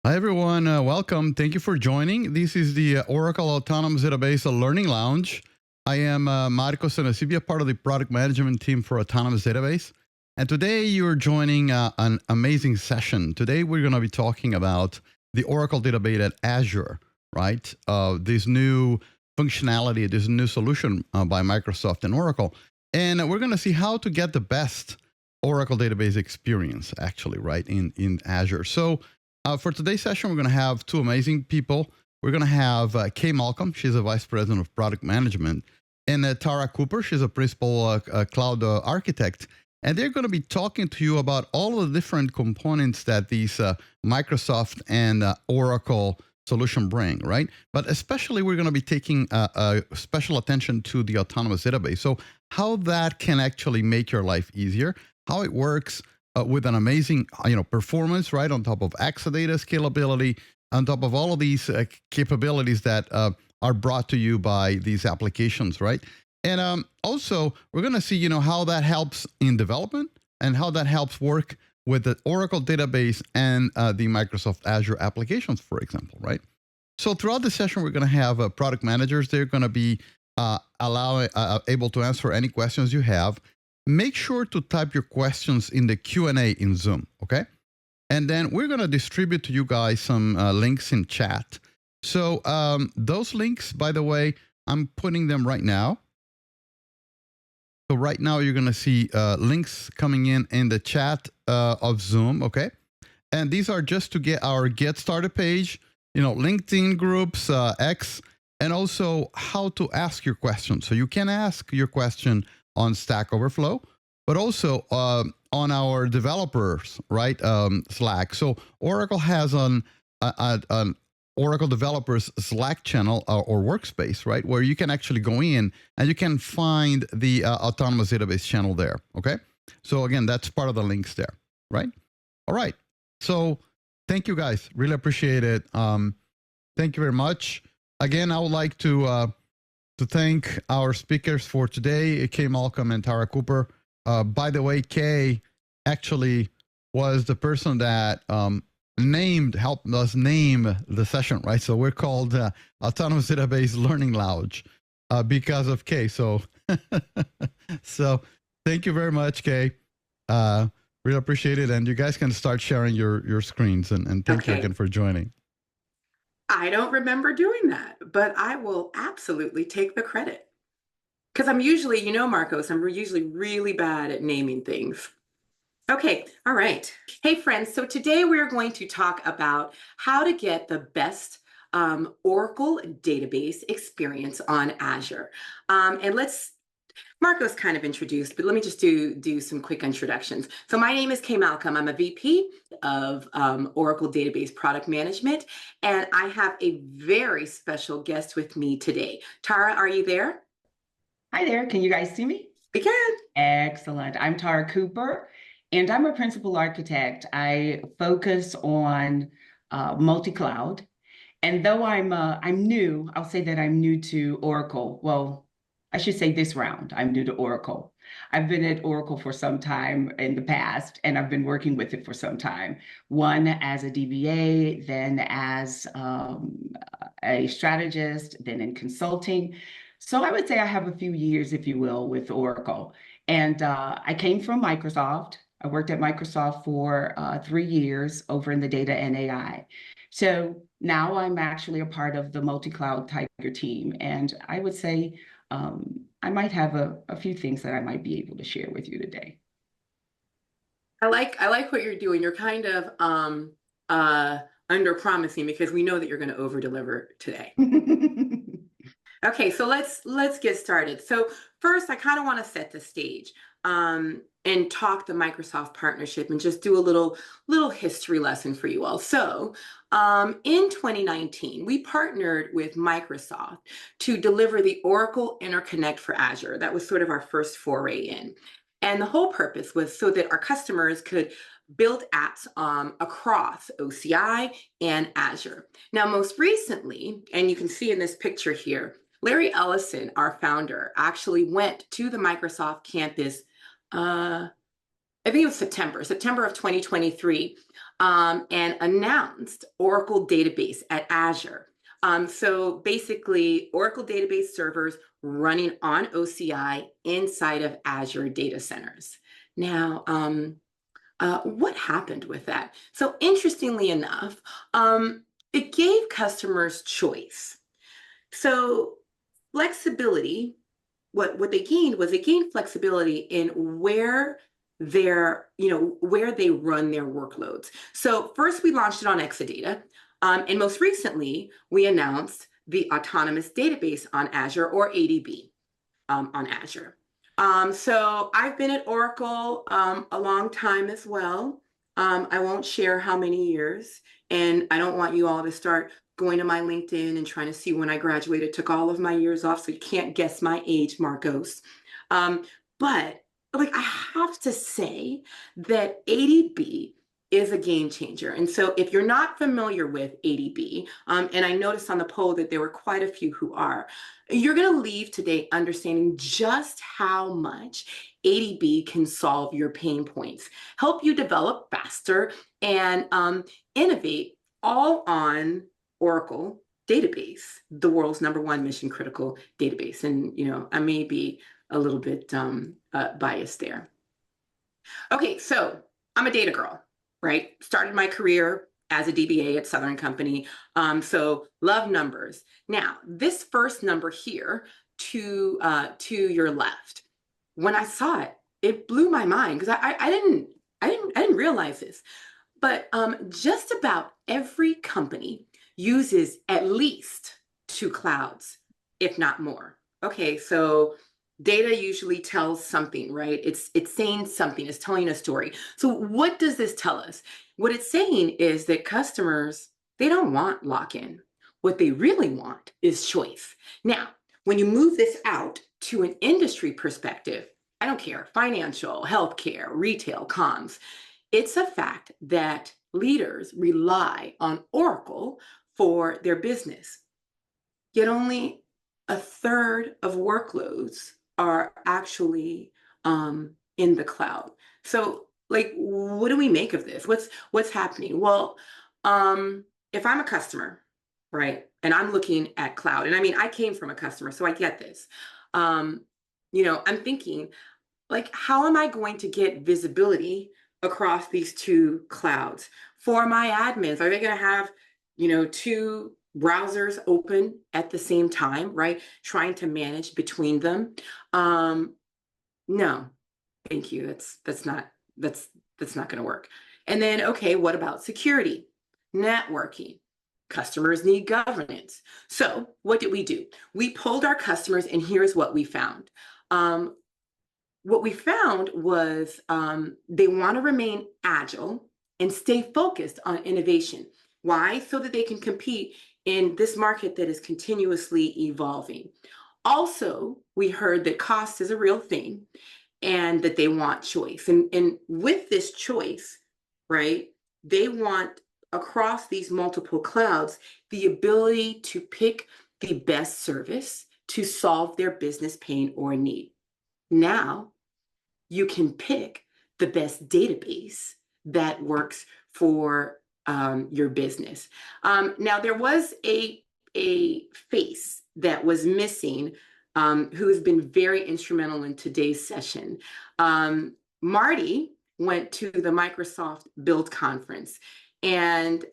Hi, everyone. Welcome. Thank you for joining. This is the Oracle Autonomous Database Learning Lounge. I am Marcos Senasibia, part of the product management team for Autonomous Database. And today you're joining an amazing session. Today we're going to be talking about the Oracle Database at Azure, right? This new functionality, this new solution by Microsoft and Oracle. And we're going to see how to get the best Oracle Database experience, actually, right, in Azure. So for today's session, we're going to have two amazing people. We're going to have Kay Malcolm. She's a vice president of product management. And Tara Cooper. She's a principal cloud architect. And they're going to be talking to you about all of the different components that these Microsoft and Oracle solution bring, right? But especially, we're going to be taking special attention to the autonomous database. So how that can actually make your life easier, how it works, with an amazing performance, right, on top of Exadata scalability, on top of all of these capabilities that are brought to you by these applications, right? And also, we're going to see how that helps in development and how that helps work with the Oracle database and the Microsoft Azure applications, for example, right? So throughout the session, we're going to have product managers. They're going to be able to answer any questions you have. Make sure to type your questions in the Q&A in Zoom, okay? And then we're going to distribute to you guys some links in chat. So those links, by the way, I'm putting them right now. So right now, you're going to see links coming in the chat of Zoom, okay? And these are just to get our Get Started page, LinkedIn groups, X, and also how to ask your question. So you can ask your question on Stack Overflow, but also on our developers, right, Slack. So Oracle has an Oracle developers Slack channel or workspace, right, where you can actually go in and you can find the autonomous database channel there, okay? So again, that's part of the links there, right? All right. So thank you, guys. Really appreciate it. Thank you very much. Again, I would like to thank our speakers for today, Kay Malcolm and Tara Cooper. By the way, Kay actually was the person that helped us name the session, right? So we're called Autonomous Database Learning Lounge because of Kay. So, so thank you very much, Kay. Really appreciate it. And you guys can start sharing your screens. And thank you again for joining. I don't remember doing that, but I will absolutely take the credit. Because I'm usually, Marcos, I'm usually really bad at naming things. Okay, all right. Hey, friends, so today we're going to talk about how to get the best Oracle database experience on Azure. And Marcos kind of introduced, but let me just do some quick introductions. So my name is Kay Malcolm. I'm a VP of Oracle Database Product Management, and I have a very special guest with me today. Tara, are you there? Hi there. Can you guys see me? We can. Excellent. I'm Tara Cooper, and I'm a principal architect. I focus on multi-cloud. And though I'm new, I'll say that I'm new to Oracle. Well, I should say this round, I'm new to Oracle. I've been at Oracle for some time in the past, and I've been working with it for some time. One as a DBA, then as a strategist, then in consulting. So I would say I have a few years, if you will, with Oracle. And I came from Microsoft. I worked at Microsoft for 3 years over in the data and AI. So now I'm actually a part of the Multicloud Tiger team. And I would say I might have a few things that I might be able to share with you today. I like what you're doing. You're kind of under promising because we know that you're going to over deliver today. Okay, so let's get started. So first, I kind of want to set the stage and talk the Microsoft partnership and just do a little history lesson for you all. So in 2019, we partnered with Microsoft to deliver the Oracle Interconnect for Azure. That was sort of our first foray in. And the whole purpose was so that our customers could build apps across OCI and Azure. Now, most recently, and you can see in this picture here, Larry Ellison, our founder, actually went to the Microsoft campus I think it was September of 2023, and announced Oracle Database at Azure. So basically, Oracle Database servers running on OCI inside of Azure data centers. Now, what happened with that? So interestingly enough, it gave customers choice. So flexibility, what they gained was they gained flexibility in where where they run their workloads. So first we launched it on Exadata, and most recently we announced the Autonomous Database on Azure, or ADB, on Azure. So I've been at Oracle a long time as well. I won't share how many years, and I don't want you all to start going to my LinkedIn and trying to see when I graduated. Took all of my years off, so you can't guess my age, Marcos. But like, I have to say that ADB is a game changer. And so if you're not familiar with ADB, and I noticed on the poll that there were quite a few who are, you're going to leave today understanding just how much ADB can solve your pain points, help you develop faster, and innovate, all on Oracle Database, the world's #1 mission critical database. And, I may be a little bit biased there. Okay, so I'm a data girl, right? Started my career as a DBA at Southern Company. So love numbers. Now, this first number here to your left, when I saw it, it blew my mind, because I didn't realize this. But just about every company uses at least 2 clouds, if not more. Okay, so data usually tells something, right? It's saying something, it's telling a story. So what does this tell us? What it's saying is that customers, they don't want lock-in. What they really want is choice. Now, when you move this out to an industry perspective, I don't care, financial, healthcare, retail, comms, it's a fact that leaders rely on Oracle for their business. Yet only a third of workloads are actually in the cloud. So, like, what do we make of this? What's happening? Well, if I'm a customer, right, and I'm looking at cloud, and I mean, I came from a customer, so I get this. I'm thinking, like, how am I going to get visibility across these 2 clouds? For my admins, are they going to have, 2 browsers open at the same time, right? Trying to manage between them? No, thank you. That's not going to work. And then, okay, what about security, networking? Customers need governance. So what did we do? We polled our customers, and here's what we found. What we found was they want to remain agile and stay focused on innovation. Why? So that they can compete in this market that is continuously evolving. Also, we heard that cost is a real thing and that they want choice. And with this choice, right, they want, across these multiple clouds, the ability to pick the best service to solve their business pain or need. Now, you can pick the best database that works for your business. Now, there was a face that was missing, who has been very instrumental in today's session. Marty went to the Microsoft Build Conference. And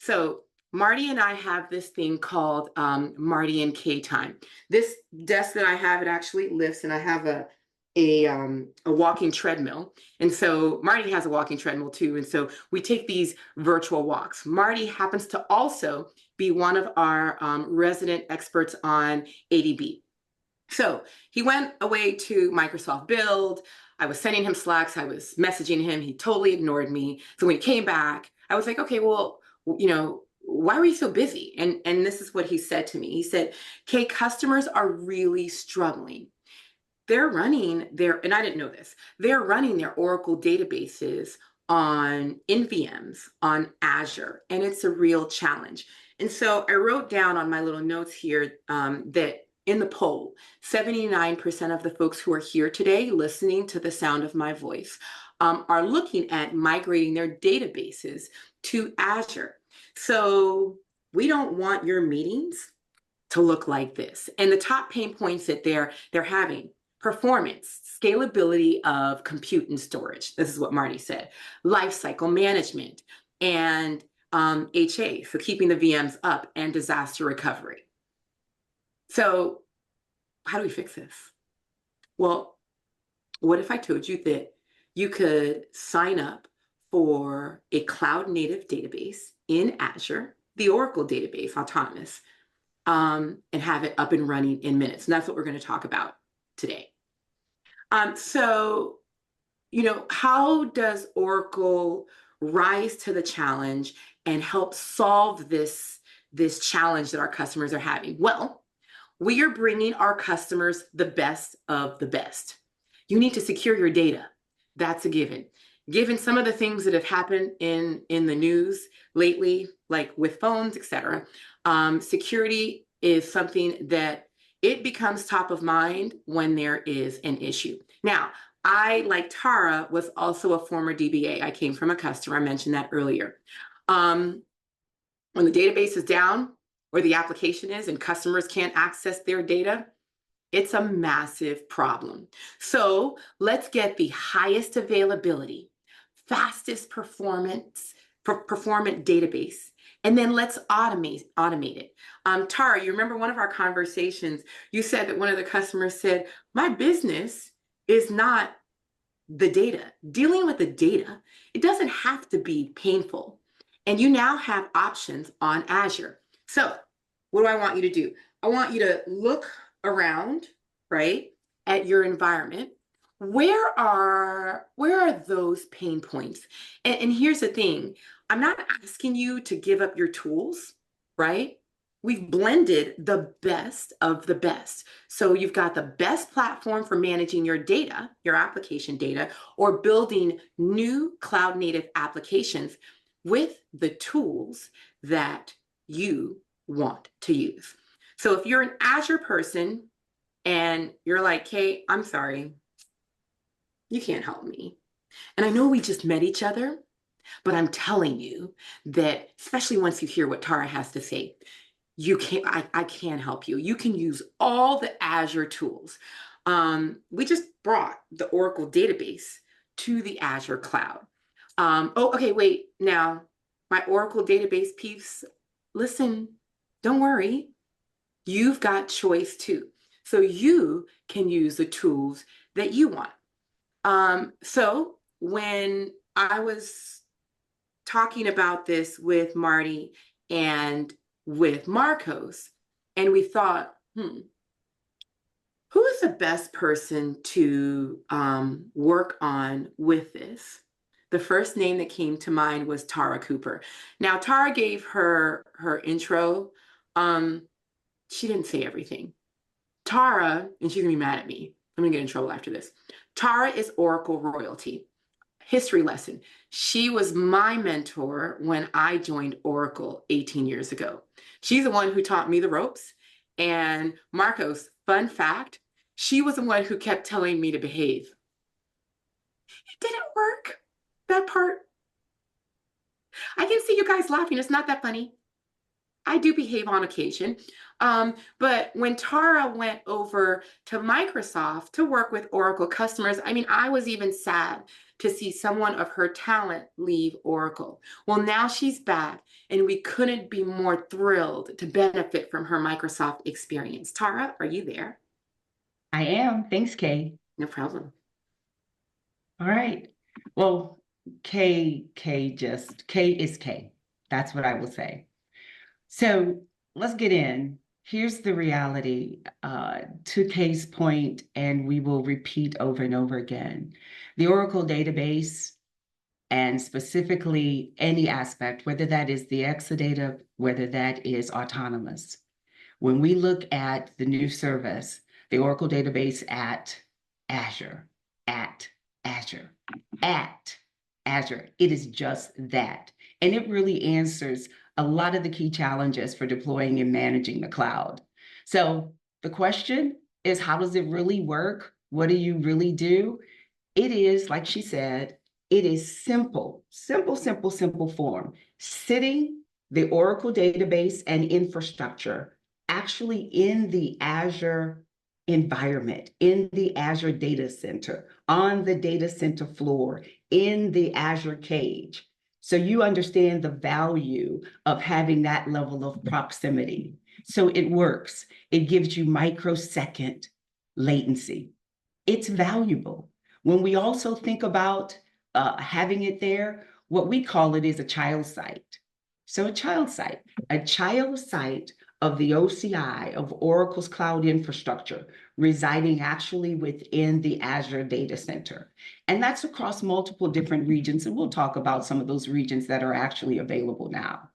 so Marty and I have this thing called Marty and K time. This desk that I have, it actually lifts, and I have a walking treadmill. And so Marty has a walking treadmill too. And so we take these virtual walks. Marty happens to also be one of our resident experts on ADB. So he went away to Microsoft Build. I was sending him Slacks. I was messaging him. He totally ignored me. So when he came back, I was like, okay, well, why were you so busy? And this is what he said to me. He said, Kay, customers are really struggling. They're running and I didn't know this, they're running their Oracle databases in VMs on Azure, and it's a real challenge. And so I wrote down on my little notes here that in the poll, 79% of the folks who are here today listening to the sound of my voice are looking at migrating their databases to Azure. So we don't want your meetings to look like this. And the top pain points that they're having: performance, scalability of compute and storage. This is what Marty said. Lifecycle management and HA, so keeping the VMs up, and disaster recovery. So how do we fix this? Well, what if I told you that you could sign up for a cloud native database in Azure, the Oracle Database Autonomous, and have it up and running in minutes? And that's what we're going to talk about today. So, how does Oracle rise to the challenge and help solve this challenge that our customers are having? Well, we are bringing our customers the best of the best. You need to secure your data. That's a given. Given some of the things that have happened in the news lately, like with phones, etc., security is something that it becomes top of mind when there is an issue. Now, I, like Tara, was also a former DBA. I came from a customer. I mentioned that earlier. When the database is down, or the application is, and customers can't access their data, it's a massive problem. So let's get the highest availability, fastest performant database, and then let's automate it. Tara, you remember one of our conversations, you said that one of the customers said, my business is not the data. Dealing with the data, it doesn't have to be painful. And you now have options on Azure. So what do I want you to do? I want you to look around, right, at your environment. Where are those pain points? And here's the thing. I'm not asking you to give up your tools, right? We've blended the best of the best. So you've got the best platform for managing your data, your application data, or building new cloud native applications with the tools that you want to use. So if you're an Azure person and you're like, Kay, I'm sorry, you can't help me. And I know we just met each other, but I'm telling you that, especially once you hear what Tara has to say, I can help you. You can use all the Azure tools. We just brought the Oracle database to the Azure cloud. Okay, wait, now my Oracle database peeps, listen, don't worry. You've got choice too. So you can use the tools that you want. So when I was talking about this with Marty and with Marcos, and we thought, who is the best person to work on with this? The first name that came to mind was Tara Cooper. Now, Tara gave her intro. She didn't say everything. Tara, and she's gonna be mad at me. I'm gonna get in trouble after this. Tara is Oracle royalty. History lesson. She was my mentor when I joined Oracle 18 years ago. She's the one who taught me the ropes. And Marcos, fun fact, she was the one who kept telling me to behave. It didn't work, that part. I can see you guys laughing. It's not that funny. I do behave on occasion. But when Tara went over to Microsoft to work with Oracle customers, I mean, I was even sad to see someone of her talent leave Oracle. Well, now she's back, and we couldn't be more thrilled to benefit from her Microsoft experience. Tara, are you there? I am. Thanks, Kay. No problem. All right. Well, Kay is Kay. That's what I will say. So let's get in. Here's the reality, to Kay's point, and we will repeat over and over again. The Oracle database, and specifically any aspect, whether that is the Exadata, whether that is autonomous. When we look at the new service, the Oracle database at Azure, it is just that. And it really answers a lot of the key challenges for deploying and managing the cloud. So the question is, how does it really work? What do you really do? It is, like she said, It is simple, simple, simple, simple form. Sitting the Oracle database and infrastructure actually in the Azure environment, in the Azure data center, on the data center floor, in the Azure cage. So you understand the value of having that level of proximity. So it works. It gives you microsecond latency. It's valuable. When we also think about having it there, what we call it is a child site. So a child site of the OCI, of Oracle's cloud infrastructure, residing actually within the Azure data center. And that's across multiple different regions. And we'll talk about some of those regions that are actually available now.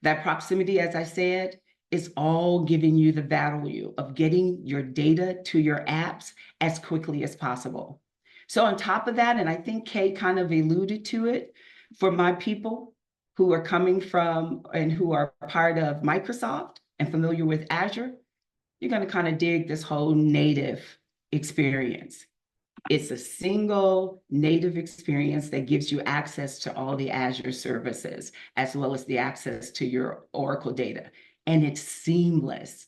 That proximity, as I said, is all giving you the value of getting your data to your apps as quickly as possible. So on top of that, and I think Kay kind of alluded to it, for my people who are coming from and who are part of Microsoft and familiar with Azure, you're going to kind of dig this whole native experience. It's a single native experience that gives you access to all the Azure services, as well as the access to your Oracle data. And it's seamless.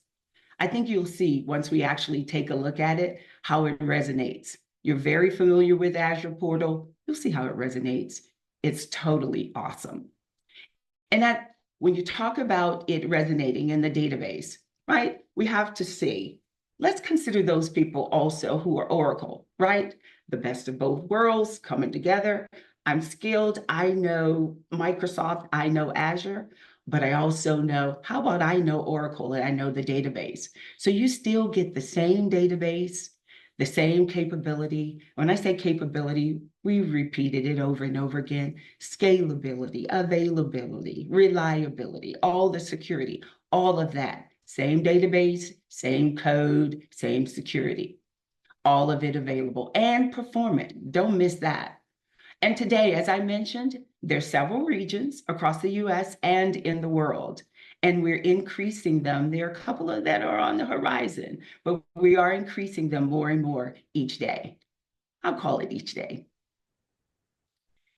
I think you'll see once we actually take a look at it, how it resonates. You're very familiar with Azure Portal. You'll see how it resonates. It's totally awesome. And that when you talk about it resonating in the database, right, we have to see, let's consider those people also who are Oracle, right? The best of both worlds coming together. I'm skilled. I know Microsoft. I know Azure. But I also know, how about I know Oracle and I know the database? So you still get the same database, the same capability. When I say capability, we've repeated it over and over again. Scalability, availability, reliability, all the security, all of that. Same database, same code, same security. All of it available and performant. Don't miss that. And today, as I mentioned, there's several regions across the US and in the world, and we're increasing them. There are a couple of that are on the horizon, but we are increasing them more and more each day. I'll call it each day.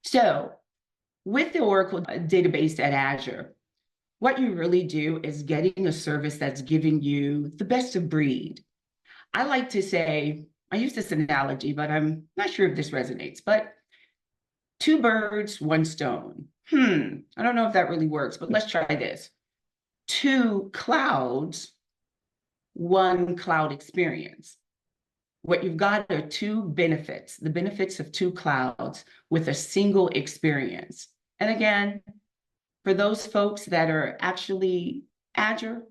So with the Oracle database at Azure, what you really do is getting a service that's giving you the best of breed. I like to say, I use this analogy, but I'm not sure if this resonates, but 2 birds, 1 stone. I don't know if that really works, but let's try this. 2 clouds, 1 cloud experience. What you've got are 2 benefits, the benefits of 2 clouds with a single experience. And again, for those folks that are actually Azure,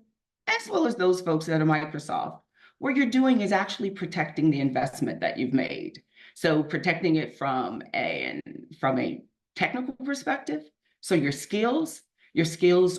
as well as those folks that are Microsoft, what you're doing is actually protecting the investment that you've made. So protecting it from a technical perspective. So your skills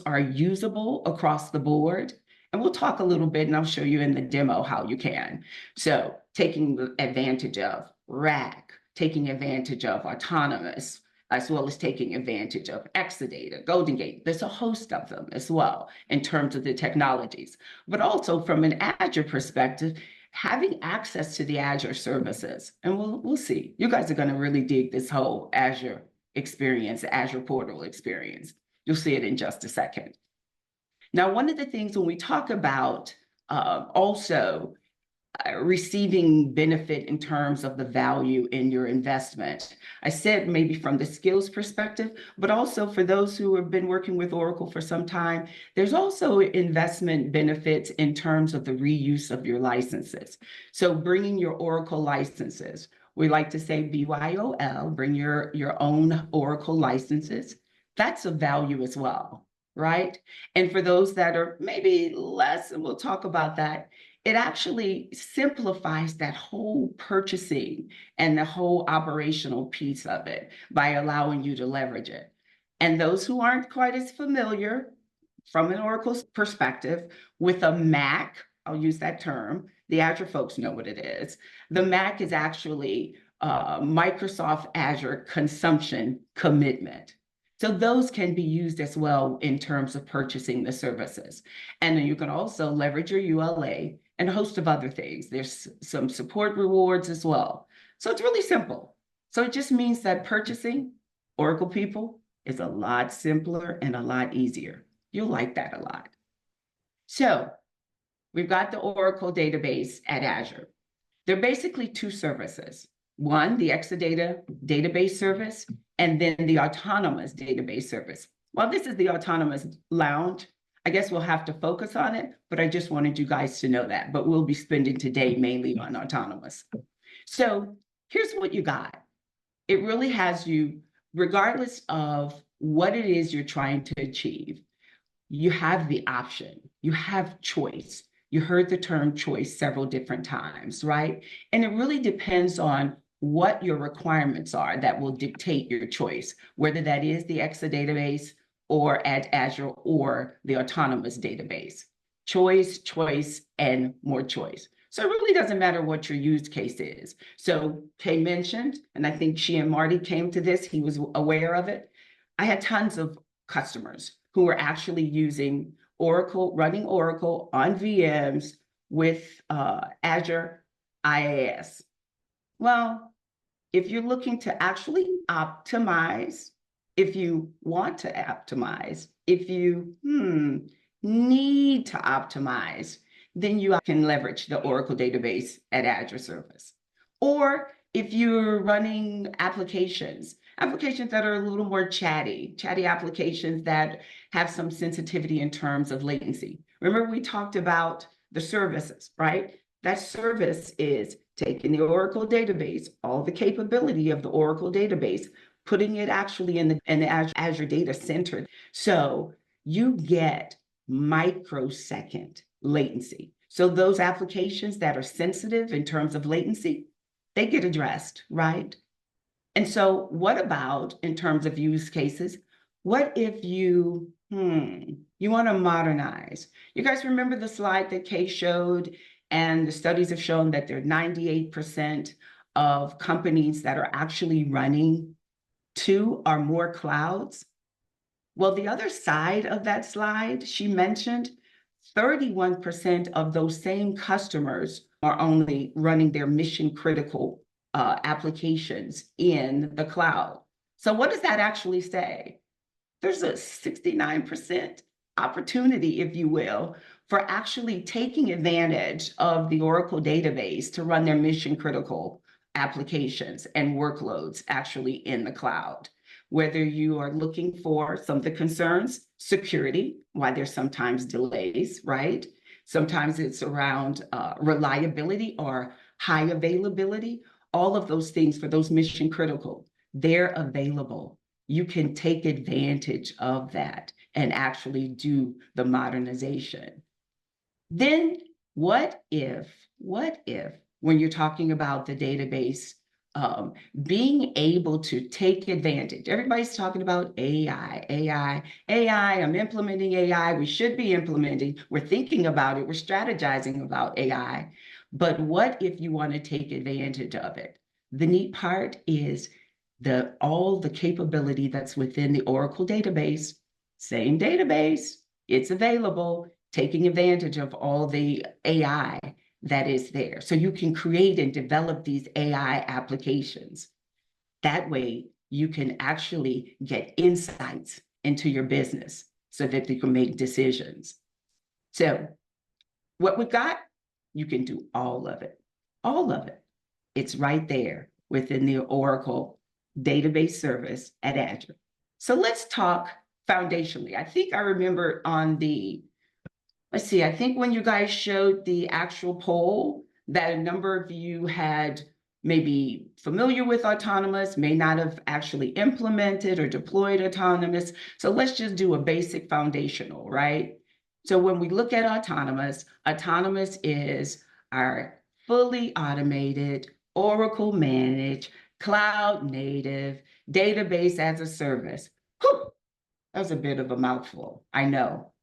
are usable across the board. And we'll talk a little bit, and I'll show you in the demo how you can. So taking advantage of RAC, taking advantage of autonomous, as well as taking advantage of Exadata, Golden Gate. There's a host of them as well in terms of the technologies. But also from an Azure perspective, having access to the Azure services. And we'll see. You guys are going to really dig this whole Azure experience, Azure portal experience. You'll see it in just a second. Now, one of the things when we talk about also receiving benefit in terms of the value in your investment, I said maybe from the skills perspective, but also for those who have been working with Oracle for some time, there's also investment benefits in terms of the reuse of your licenses. So bringing your Oracle licenses, we like to say BYOL, bring your own Oracle licenses. That's a value as well, right? And for those that are maybe less, and we'll talk about that, it actually simplifies that whole purchasing and the whole operational piece of it by allowing you to leverage it. And those who aren't quite as familiar from an Oracle's perspective with a MAC, I'll use that term, the Azure folks know what it is. The MAC is actually Microsoft Azure consumption commitment. So those can be used as well in terms of purchasing the services. And then you can also leverage your ULA and a host of other things. There's some support rewards as well. So it's really simple. So it just means that purchasing Oracle people is a lot simpler and a lot easier. You'll like that a lot. So we've got the Oracle database at Azure. They're basically two services. One, the Exadata database service, and then the autonomous database service. Well, this is the autonomous lounge. I guess we'll have to focus on it, but I just wanted you guys to know that. But we'll be spending today mainly on autonomous. So here's what you got. It really has you, regardless of what it is you're trying to achieve, you have the option, you have choice. You heard the term choice several different times, right? And it really depends on what your requirements are that will dictate your choice, whether that is the Exadata or at Azure or the autonomous database. Choice, choice, and more choice. So it really doesn't matter what your use case is. So Kay mentioned, and I think she and Marty came to this, he was aware of it. I had tons of customers who were actually using Oracle, running Oracle on VMs with Azure IaaS. Well, if you're looking to actually optimize, if you want to optimize, if you need to optimize, then you can leverage the Oracle database at Azure service. Or if you're running applications that are a little more chatty applications that have some sensitivity in terms of latency. Remember, we talked about the services, right? That service is taking the Oracle database, all the capability of the Oracle database, putting it actually in the Azure data center. So you get microsecond latency. So those applications that are sensitive in terms of latency, they get addressed, right? And so what about in terms of use cases? What if you want to modernize? You guys remember the slide that Kay showed, and the studies have shown that there are 98% of companies that are actually running 2 or more clouds. Well, the other side of that slide, she mentioned 31% of those same customers are only running their mission critical applications in the cloud. So what does that actually say? There's a 69% opportunity, if you will, for actually taking advantage of the Oracle database to run their mission critical applications and workloads actually in the cloud. Whether you are looking for some of the concerns, security, why there's sometimes delays, right? Sometimes it's around reliability or high availability. All of those things for those mission critical, they're available. You can take advantage of that and actually do the modernization. Then what if when you're talking about the database, being able to take advantage, everybody's talking about AI, I'm implementing AI, we should be implementing, we're thinking about it, we're strategizing about AI, but what if you want to take advantage of it? The neat part is all the capability that's within the Oracle database, same database, it's available, taking advantage of all the AI that is there. So you can create and develop these AI applications. That way you can actually get insights into your business so that you can make decisions. So what we got, you can do all of it. All of it. It's right there within the Oracle database service at Azure. So let's talk foundationally. I think I remember on the, I think when you guys showed the actual poll that a number of you had maybe familiar with autonomous, may not have actually implemented or deployed autonomous. So let's just do a basic foundational, right? So when we look at autonomous is our fully automated, Oracle managed, cloud native, database as a service. Whew, that was a bit of a mouthful, I know.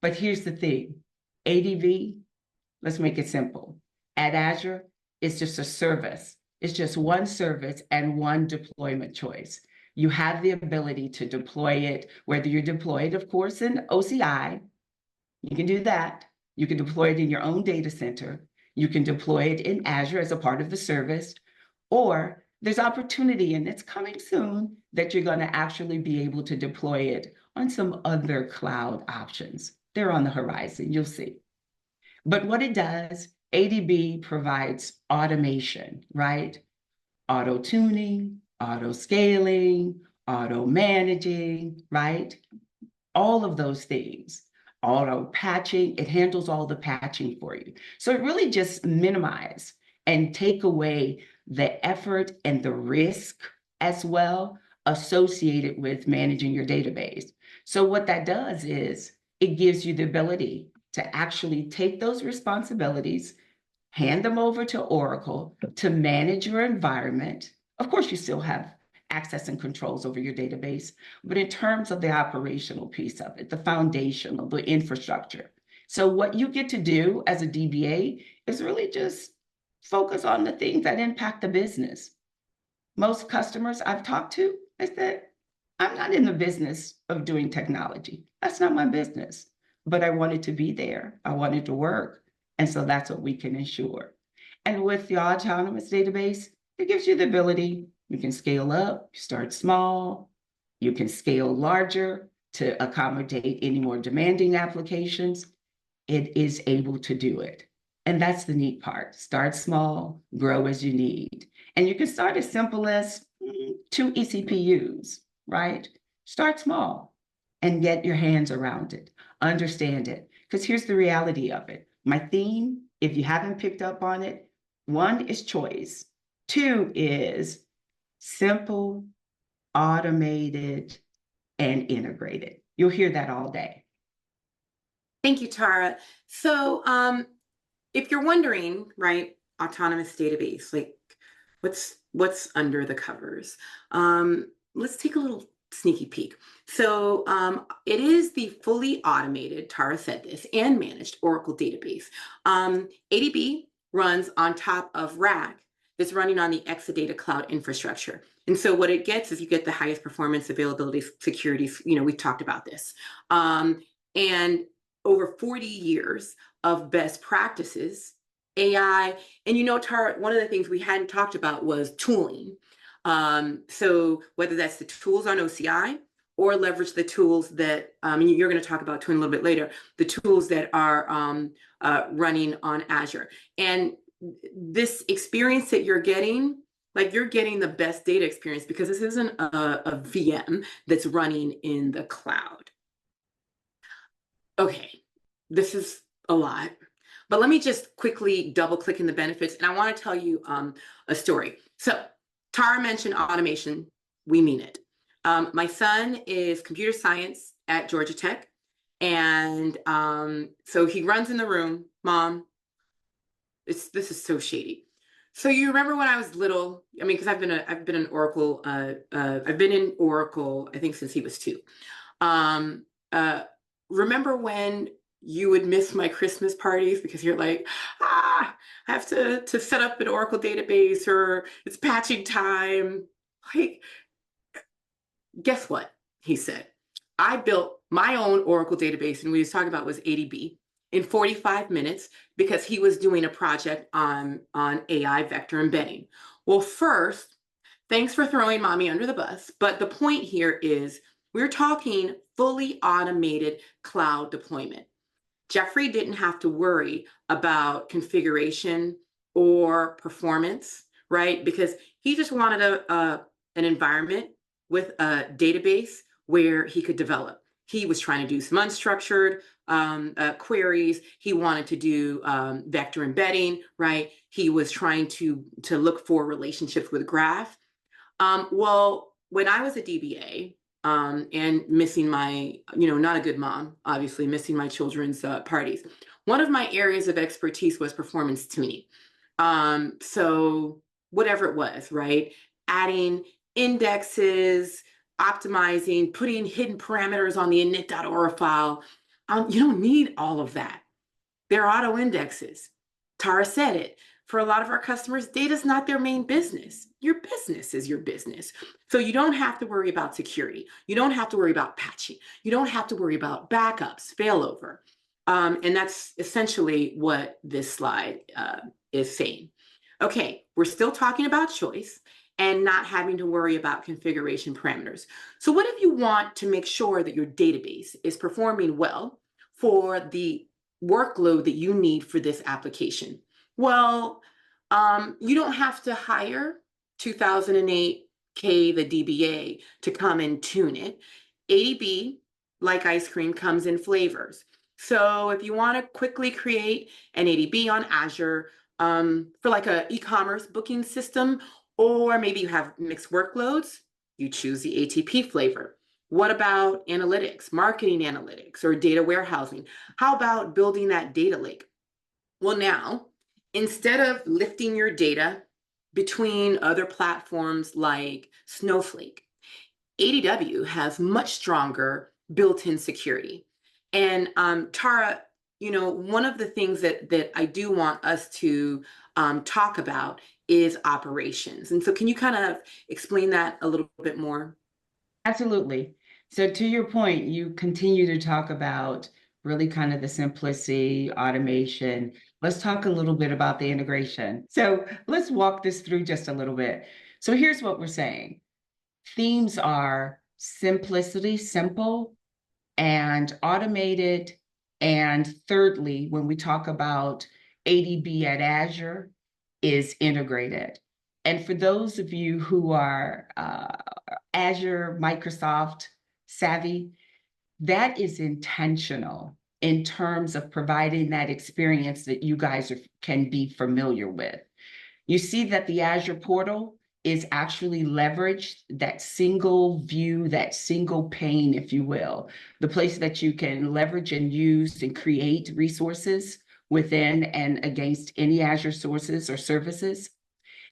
But here's the thing, ADV, let's make it simple. At Azure, it's just a service. It's just one service and one deployment choice. You have the ability to deploy it, whether you're deployed, of course, in OCI, you can do that. You can deploy it in your own data center. You can deploy it in Azure as a part of the service, or there's opportunity, and it's coming soon, that you're going to actually be able to deploy it on some other cloud options. They're on the horizon, you'll see. But what it does, ADB provides automation, right? Auto tuning, auto scaling, auto managing, right? All of those things. Auto patching, it handles all the patching for you. So it really just minimize and take away the effort and the risk as well associated with managing your database. So what that does is it gives you the ability to actually take those responsibilities, hand them over to Oracle to manage your environment. Of course, you still have access and controls over your database, but in terms of the operational piece of it, the foundation of the infrastructure. So what you get to do as a DBA is really just focus on the things that impact the business. Most customers I've talked to, they said, I'm not in the business of doing technology. That's not my business, but I wanted to be there. I wanted to work. And so that's what we can ensure. And with the autonomous database, it gives you the ability, you can scale up, start small, you can scale larger to accommodate any more demanding applications. It is able to do it. And that's the neat part. Start small, grow as you need. And you can start as simple as 2 eCPUs, right? Start small and get your hands around it, understand it. Because here's the reality of it. My theme, if you haven't picked up on it, 1 is choice. 2 is simple, automated, and integrated. You'll hear that all day. Thank you, Tara. So if you're wondering, right, autonomous database, like what's under the covers? Let's take a little sneaky peek. So it is the fully automated, Tara said this, and managed Oracle database. ADB runs on top of RAC that's running on the Exadata cloud infrastructure. And so what it gets is you get the highest performance, availability, security, we've talked about this. And over 40 years of best practices, AI, and Tara, one of the things we hadn't talked about was tooling. So whether that's the tools on OCI or leverage the tools that, you're going to talk about tooling a little bit later, the tools that are running on Azure. And this experience that you're getting, like you're getting the best data experience because this isn't a VM that's running in the cloud. Okay, this is a lot, but let me just quickly double click in the benefits. And I want to tell you a story. So Tara mentioned automation. We mean it. My son is computer science at Georgia Tech. And so he runs in the room, Mom, this is so shady. So you remember when I was little, because I've been in Oracle, I've been in Oracle, I think since he was 2. Remember when you would miss my Christmas parties because you're like, I have to set up an Oracle database or it's patching time. Like, guess what? He said, I built my own Oracle database, and we was talking about was ADB in 45 minutes because he was doing a project on AI vector embedding. Well, first, thanks for throwing mommy under the bus. But the point here is we're talking fully automated cloud deployment. Jeffrey didn't have to worry about configuration or performance, right? Because he just wanted an environment with a database where he could develop. He was trying to do some unstructured queries. He wanted to do vector embedding, right? He was trying to look for relationships with graph. Well, when I was a DBA and missing my, not a good mom, obviously missing my children's parties, one of my areas of expertise was performance tuning. So whatever it was, right? Adding indexes, optimizing, putting hidden parameters on the init.aura file. You don't need all of that. They're auto indexes. Tara said it. For a lot of our customers, data is not their main business. Your business is your business. So you don't have to worry about security. You don't have to worry about patching. You don't have to worry about backups, failover. And that's essentially what this slide is saying. Okay, we're still talking about choice. and not having to worry about configuration parameters. So what if you want to make sure that your database is performing well for the workload that you need for this application? Well, you don't have to hire 2008K, the DBA, to come and tune it. ADB, like ice cream, comes in flavors. So if you want to quickly create an ADB on Azure for like a e-commerce booking system, or maybe you have mixed workloads, you choose the ATP flavor. What about analytics, marketing analytics, or data warehousing? How about building that data lake? Well, now, instead of lifting your data between other platforms like Snowflake, ADW has much stronger built-in security. And Tara, one of the things that I do want us to talk about is operations. And so can you kind of explain that a little bit more? Absolutely. So to your point, you continue to talk about really kind of the simplicity, automation. Let's talk a little bit about the integration. So let's walk this through just a little bit. So here's what we're saying. Themes are simplicity, simple, and automated. And thirdly, when we talk about ADB at Azure, is integrated. And for those of you who are Azure, Microsoft savvy, that is intentional in terms of providing that experience that you guys can be familiar with. You see that the Azure portal is actually leveraged, that single view, that single pane, if you will, the place that you can leverage and use and create resources within and against any Azure sources or services.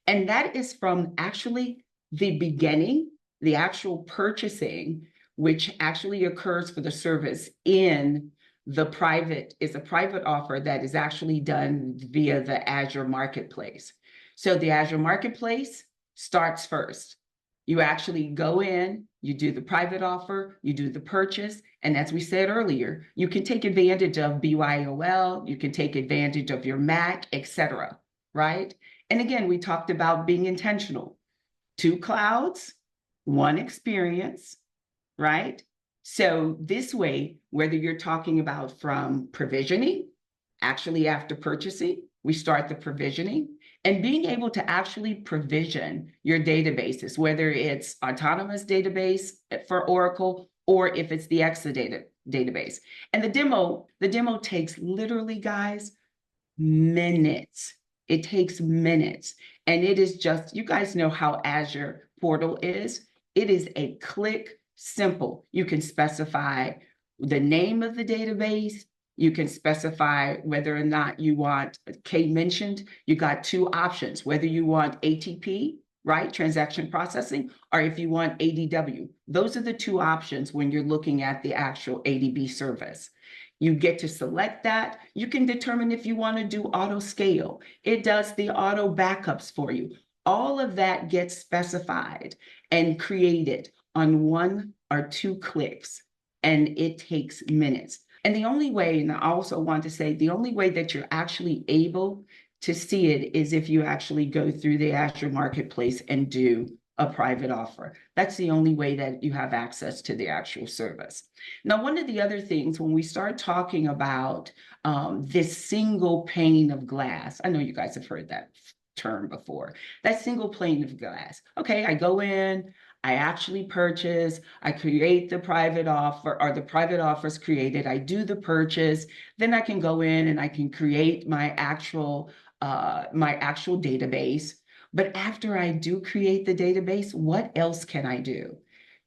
And that is from actually the beginning, the actual purchasing, which actually occurs for the service in the private, is a private offer that is actually done via the Azure Marketplace. So the Azure Marketplace starts first. You actually go in, you do the private offer, you do the purchase, and as we said earlier, you can take advantage of BYOL, you can take advantage of your Mac, etc., right? And again, we talked about being intentional. 2 clouds, 1 experience, right? So this way, whether you're talking about from provisioning, actually after purchasing, we start the provisioning, and being able to actually provision your databases, whether it's autonomous database for Oracle, or if it's the Exadata database. And the demo takes literally, guys, minutes. It takes minutes. And it is just, you guys know how Azure portal is. It is a click simple. You can specify the name of the database. You can specify whether or not you want, Kay mentioned, you got 2 options, whether you want ATP, right, transaction processing, or if you want ADW. Those are the 2 options when you're looking at the actual ADB service. You get to select that. You can determine if you want to do auto scale. It does the auto backups for you. All of that gets specified and created on 1 or 2 clicks, and it takes minutes. And the only way, and I also want to say, the only way that you're actually able to see it is if you actually go through the Azure Marketplace and do a private offer. That's the only way that you have access to the actual service. Now, one of the other things, when we start talking about this single pane of glass, I know you guys have heard that term before, that single pane of glass. Okay, I go in, I actually purchase, I create the private offer, or the private offer is created, I do the purchase, then I can go in and I can create my actual database. But after I do create the database, what else can I do?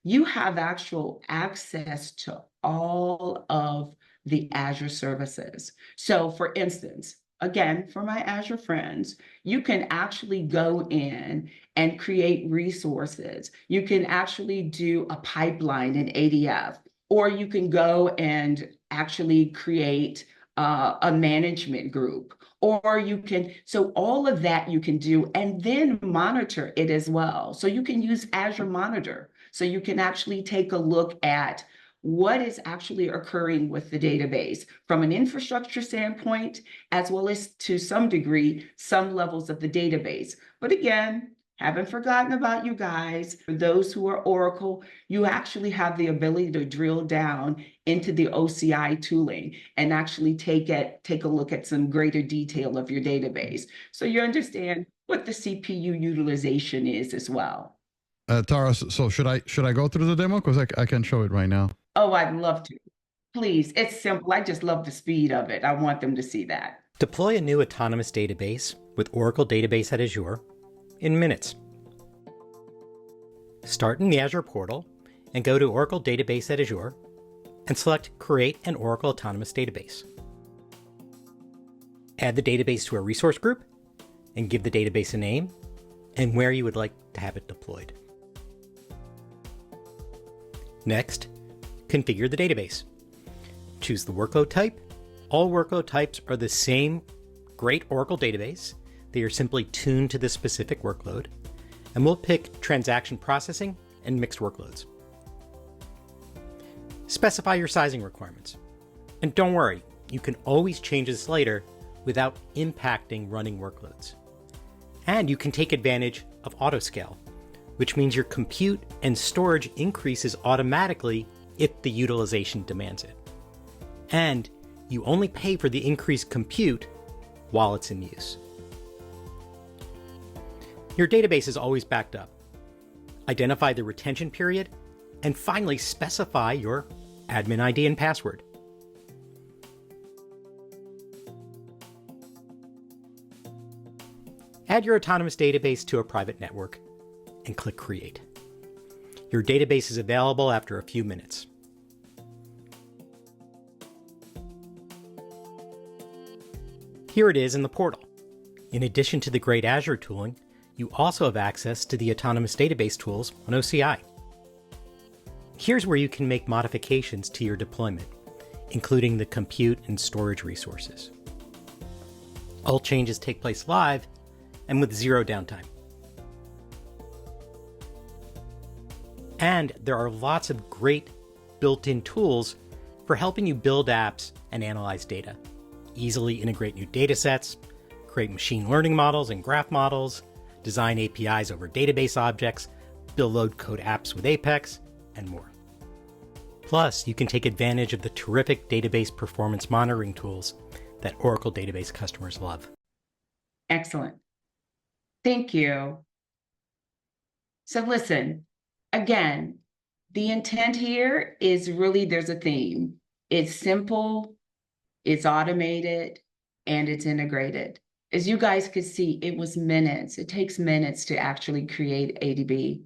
You have actual access to all of the Azure services. So for instance, again, for my Azure friends, you can actually go in and create resources. You can actually do a pipeline in ADF, or you can go and actually create a management group, or you can, so all of that you can do, and then monitor it as well. So you can use Azure Monitor. So you can actually take a look at what is actually occurring with the database from an infrastructure standpoint, as well as to some degree, some levels of the database. But again, Haven't forgotten about you guys. For those who are Oracle, you actually have the ability to drill down into the OCI tooling and actually take a look at some greater detail of your database. So you understand what the CPU utilization is as well. Tara, so should I go through the demo? Because I can show it right now. Oh, I'd love to. Please, it's simple. I just love the speed of it. I want them to see that. Deploy a new autonomous database with Oracle Database at Azure in minutes. Start in the Azure portal and go to Oracle Database at Azure and select Create an Oracle Autonomous Database. Add the database to a resource group and give the database a name and where you would like to have it deployed. Next, configure the database. Choose the workload type. All workload types are the same great Oracle database. They are simply tuned to the specific workload. And we'll pick transaction processing and mixed workloads. Specify your sizing requirements. And don't worry, you can always change this later without impacting running workloads. And you can take advantage of autoscale, which means your compute and storage increases automatically if the utilization demands it. And you only pay for the increased compute while it's in use. Your database is always backed up. Identify the retention period, and finally specify your admin ID and password. Add your autonomous database to a private network and click Create. Your database is available after a few minutes. Here it is in the portal. In addition to the great Azure tooling, you also have access to the autonomous database tools on OCI. Here's where you can make modifications to your deployment, including the compute and storage resources. All changes take place live and with zero downtime. And there are lots of great built-in tools for helping you build apps and analyze data, easily integrate new datasets, create machine learning models and graph models, design APIs over database objects, build low-code apps with Apex, and more. Plus, you can take advantage of the terrific database performance monitoring tools that Oracle Database customers love. Excellent. Thank you. So listen, again, the intent here is really there's a theme. It's simple, it's automated, and it's integrated. As you guys could see, it was minutes. It takes minutes to actually create ADB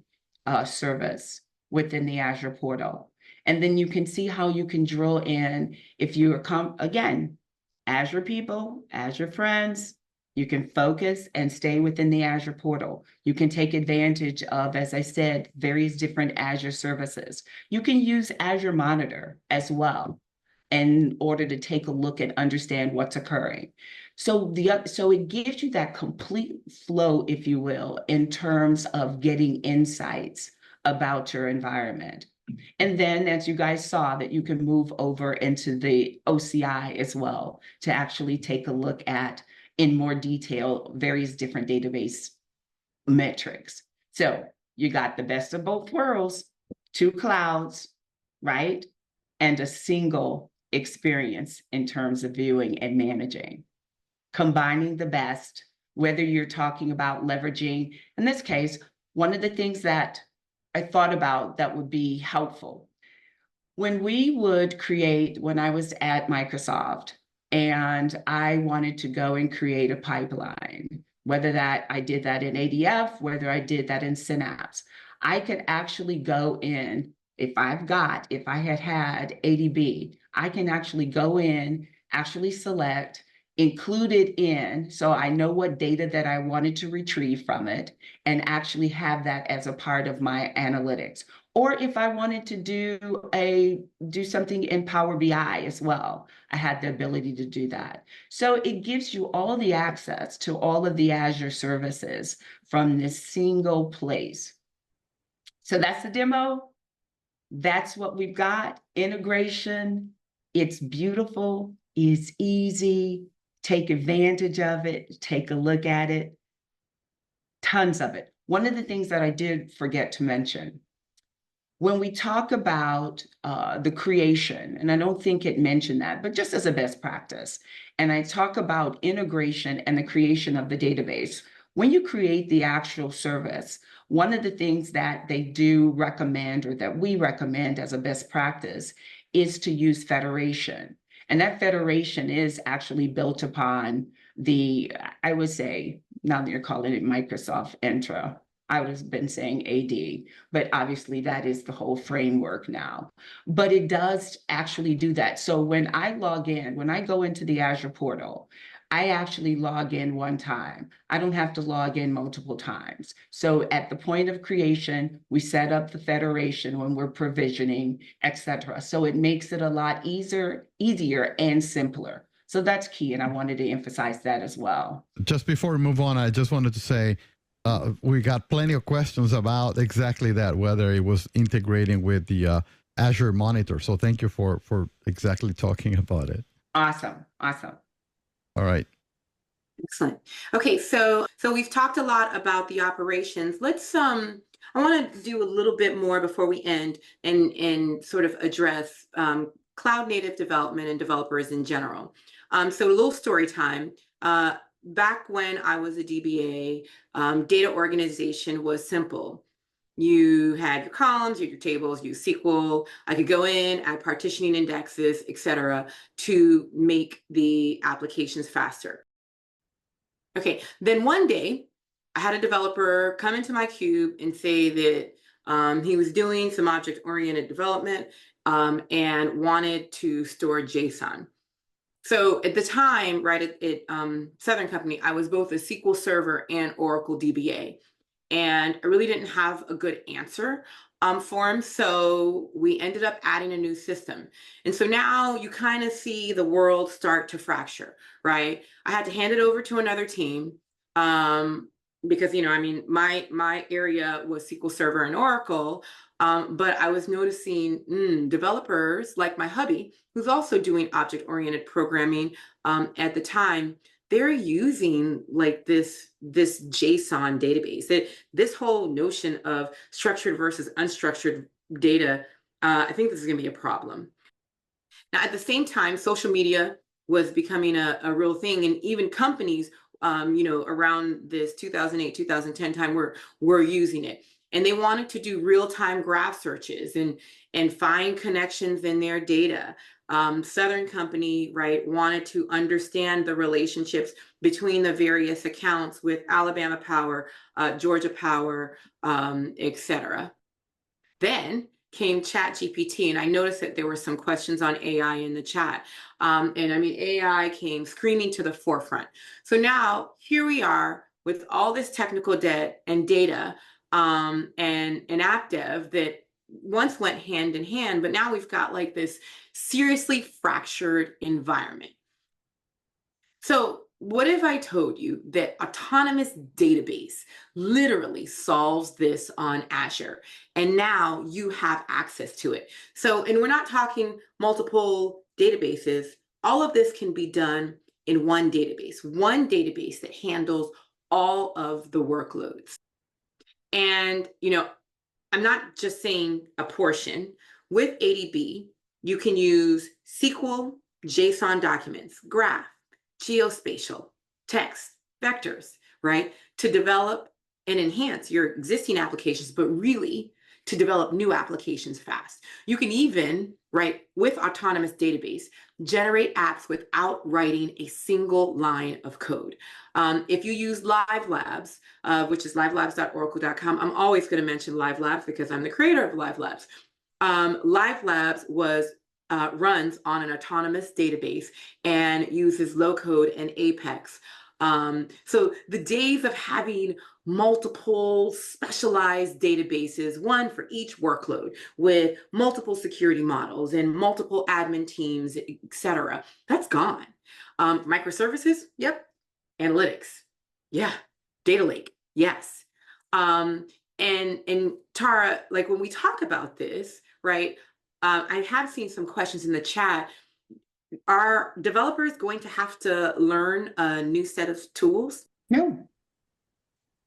service within the Azure portal. And then you can see how you can drill in if you are, again, Azure people, Azure friends, you can focus and stay within the Azure portal. You can take advantage of, as I said, various different Azure services. You can use Azure Monitor as well in order to take a look and understand what's occurring. So it gives you that complete flow, if you will, in terms of getting insights about your environment. And then, as you guys saw, that you can move over into the OCI as well to actually take a look at, in more detail, various different database metrics. So you got the best of both worlds, 2 clouds, right? And a single experience in terms of viewing and managing. Combining the best, whether you're talking about leveraging, in this case, one of the things that I thought about that would be helpful. When we would create, when I was at Microsoft and I wanted to go and create a pipeline, whether that I did that in ADF, whether I did that in Synapse, I could actually go in, if I had ADB, I can actually go in, actually select, include it in, so I know what data that I wanted to retrieve from it, and actually have that as a part of my analytics. Or if I wanted to do something in Power BI as well, I had the ability to do that. So it gives you all the access to all of the Azure services from this single place. So that's the demo. That's what we've got. Integration. It's beautiful. It's easy. Take advantage of it. Take a look at it. Tons of it. one of the things that I did forget to mention, when we talk about the creation, and I don't think it mentioned that, but just as a best practice, and I talk about integration and the creation of the database, when you create the actual service, one of the things that they do recommend, or that we recommend as a best practice, is to use federation. And that federation is actually built upon the, I would say, now that you're calling it Microsoft Entra, I would have been saying AD, but obviously that is the whole framework now. But it does actually do that. So when I log in, when I go into the Azure portal, I actually log in one time. I don't have to log in multiple times. So at the point of creation, we set up the federation when we're provisioning, etc. So it makes it a lot easier and simpler. So that's key, and I wanted to emphasize that as well. Just before we move on, I just wanted to say, we got plenty of questions about exactly that, whether it was integrating with the Azure Monitor. So thank you for exactly talking about it. Awesome. Awesome. All right. Excellent. Okay, so we've talked a lot about the operations. Let's I want to do a little bit more before we end and sort of address cloud native development and developers in general. So a little story time. Back when I was a DBA, data organization was simple. You had your columns, you had your tables, you used SQL. I could go in, add partitioning indexes, etc., to make the applications faster. Okay, then one day I had a developer come into my cube and say that he was doing some object-oriented development and wanted to store JSON. So at the time, right, at Southern Company, I was both a SQL Server and Oracle DBA. And I really didn't have a good answer for him. So we ended up adding a new system. And so now you kind of see the world start to fracture, right? I had to hand it over to another team because, I mean, my area was SQL Server and Oracle. But I was noticing developers like my hubby, who's also doing object-oriented programming at the time, they're using like this JSON database. This whole notion of structured versus unstructured data, I think this is going to be a problem. Now, at the same time, social media was becoming a real thing, and even companies, around this 2008, 2010 time, were using it. And they wanted to do real-time graph searches and find connections in their data. Southern Company, right, wanted to understand the relationships between the various accounts with Alabama Power, Georgia Power, etc. Then came ChatGPT, and I noticed that there were some questions on AI in the chat. And I mean, AI came screaming to the forefront. So now here we are with all this technical debt and data and AppDev that once went hand in hand, but now we've got like this seriously fractured environment. So what if I told you that Autonomous Database literally solves this on Azure, and now you have access to it? So, and we're not talking multiple databases. All of this can be done in one database that handles all of the workloads. And, I'm not just saying a portion. With ADB, you can use SQL, JSON documents, graph, geospatial, text, vectors, right, to develop and enhance your existing applications, but really to develop new applications fast. You can even, right, with Autonomous Database, generate apps without writing a single line of code. If you use Live Labs, which is livelabs.oracle.com, I'm always going to mention Live Labs because I'm the creator of Live Labs. Live Labs runs on an autonomous database and uses low code and Apex. So the days of having multiple specialized databases, one for each workload with multiple security models and multiple admin teams, etc., that's gone. Microservices, yep. Analytics, yeah. Data lake, yes. And Tara, like when we talk about this, right, I have seen some questions in the chat. Are developers going to have to learn a new set of tools? No.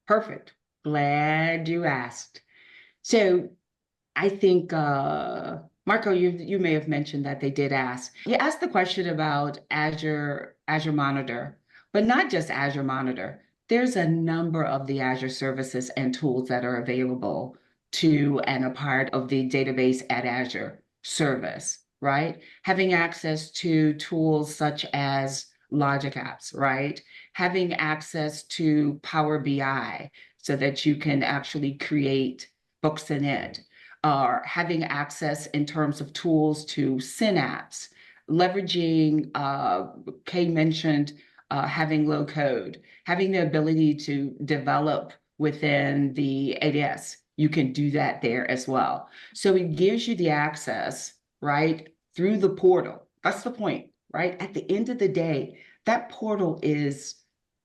Perfect. Glad you asked. So I think, Marco, you may have mentioned that they did ask. You asked the question about Azure Monitor, but not just Azure Monitor. There's a number of the Azure services and tools that are available to and a part of the Database at Azure service, right? Having access to tools such as Logic Apps, right? Having access to Power BI so that you can actually create books in it, or having access in terms of tools to Synapse, leveraging, Kay mentioned having low code, having the ability to develop within the ADS. You can do that there as well. So it gives you the access, right, through the portal. That's the point, right? At the end of the day, that portal is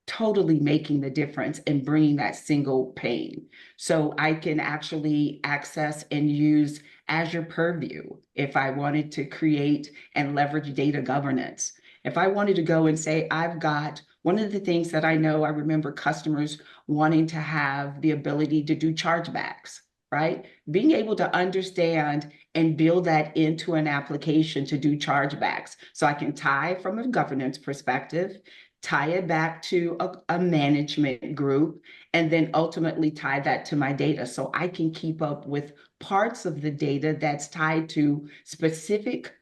totally making the difference in bringing that single pane. So I can actually access and use Azure Purview if I wanted to create and leverage data governance. If I wanted to go and say, I've got one of the things that I know, I remember customers wanting to have the ability to do chargebacks, right? Being able to understand and build that into an application to do chargebacks. So I can tie from a governance perspective, tie it back to a management group, and then ultimately tie that to my data so I can keep up with parts of the data that's tied to specific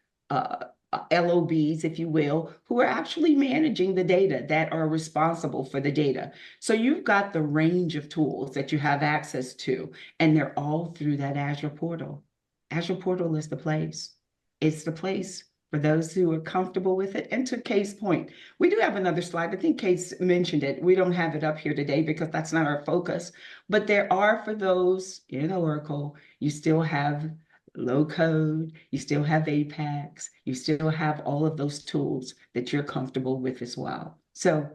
LOBs, if you will, who are actually managing the data, that are responsible for the data. So you've got the range of tools that you have access to, and they're all through that Azure portal. Azure portal is the place. It's the place for those who are comfortable with it. And to Kay's point, we do have another slide. I think Kay's mentioned it. We don't have it up here today because that's not our focus. But there are, for those in Oracle, you still have low code, you still have Apex, you still have all of those tools that you're comfortable with as well. So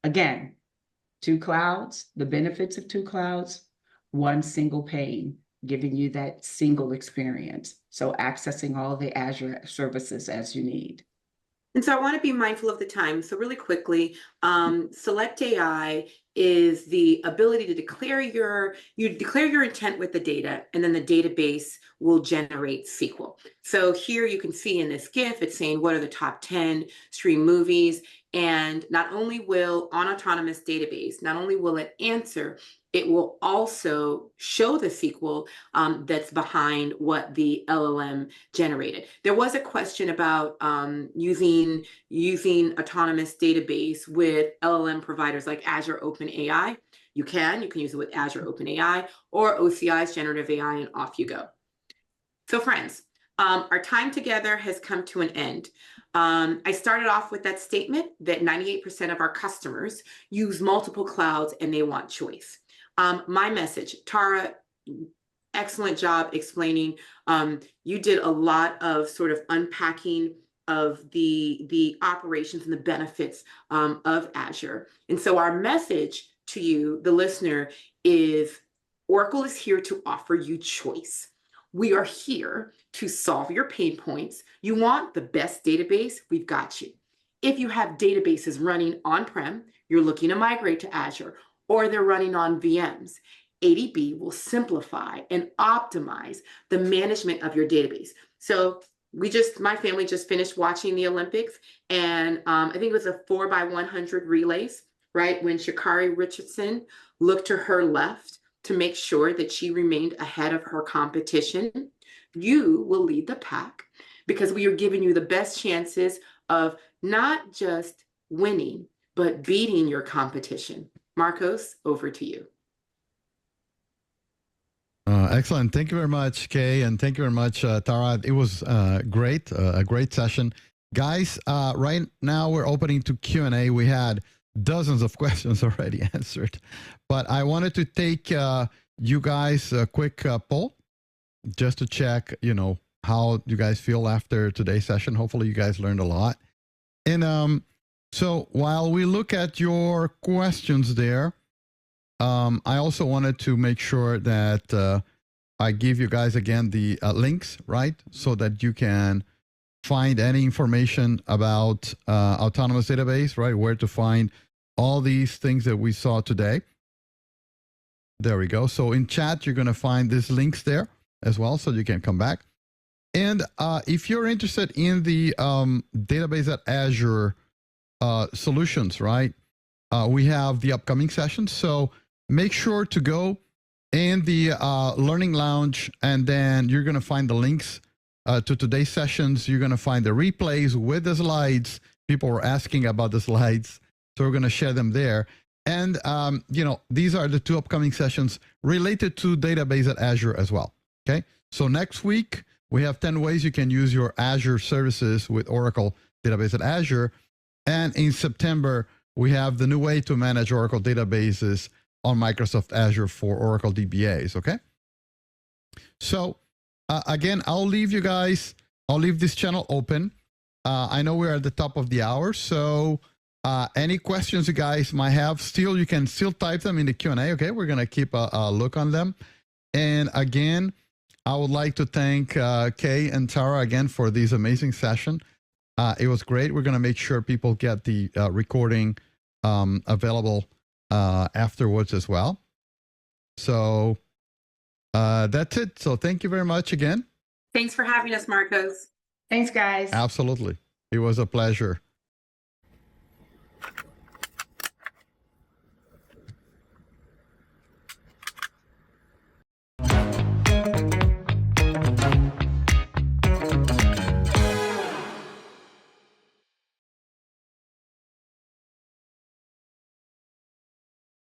again, 2 clouds, the benefits of 2 clouds, one single pane, giving you that single experience. So accessing all the Azure services as you need. And so I want to be mindful of the time. So really quickly, Select AI is the ability to declare your intent with the data, and then the database will generate SQL. So here you can see in this GIF, it's saying what are the top 10 stream movies. And not only will on Autonomous Database, not only will it answer, it will also show the SQL that's behind what the LLM generated. There was a question about using Autonomous Database with LLM providers like Azure OpenAI. You can use it with Azure OpenAI or OCI's generative AI, and off you go. So friends, our time together has come to an end. I started off with that statement that 98% of our customers use multiple clouds and they want choice. My message, Tara, excellent job explaining. You did a lot of sort of unpacking of the operations and the benefits of Azure. And so our message to you, the listener, is Oracle is here to offer you choice. We are here to solve your pain points. You want the best database? We've got you. If you have databases running on-prem, you're looking to migrate to Azure, or they're running on VMs, ADB will simplify and optimize the management of your database. So my family just finished watching the Olympics, and I think it was a 4x100 relays, right? When Sha'Carri Richardson looked to her left to make sure that she remained ahead of her competition. You will lead the pack because we are giving you the best chances of not just winning, but beating your competition. Marcos, over to you. Excellent. Thank you very much, Kay, and thank you very much, Tara. It was great, a great session. Guys, right now we're opening to Q&A. We had dozens of questions already answered, but I wanted to take you guys a quick poll just to check, how you guys feel after today's session. Hopefully you guys learned a lot. And so while we look at your questions there, I also wanted to make sure that I give you guys again the links, right? So that you can find any information about Autonomous Database, right? Where to find all these things that we saw today. There we go. So in chat, you're going to find these links there as well, so you can come back. And if you're interested in the Database at Azure solutions, right? We have the upcoming sessions. So make sure to go in the Learning Lounge, and then you're going to find the links to today's sessions. You're going to find the replays with the slides. People were asking about the slides, so we're going to share them there. And, you know, these are the 2 upcoming sessions related to Database at Azure as well. Okay. So next week, we have 10 ways you can use your Azure services with Oracle Database at Azure. And in September, we have the new way to manage Oracle databases on Microsoft Azure for Oracle DBAs. Okay. So again, I'll leave you guys, I'll leave this channel open. I know we're at the top of the hour, so any questions you guys might have, you can still type them in the Q&A. Okay, we're gonna keep a look on them. And again, I would like to thank Kay and Tara again for this amazing session. It was great. We're gonna make sure people get the recording available afterwards as well. So that's it. So thank you very much again. Thanks for having us, Marcos. Thanks, guys. Absolutely. It was a pleasure.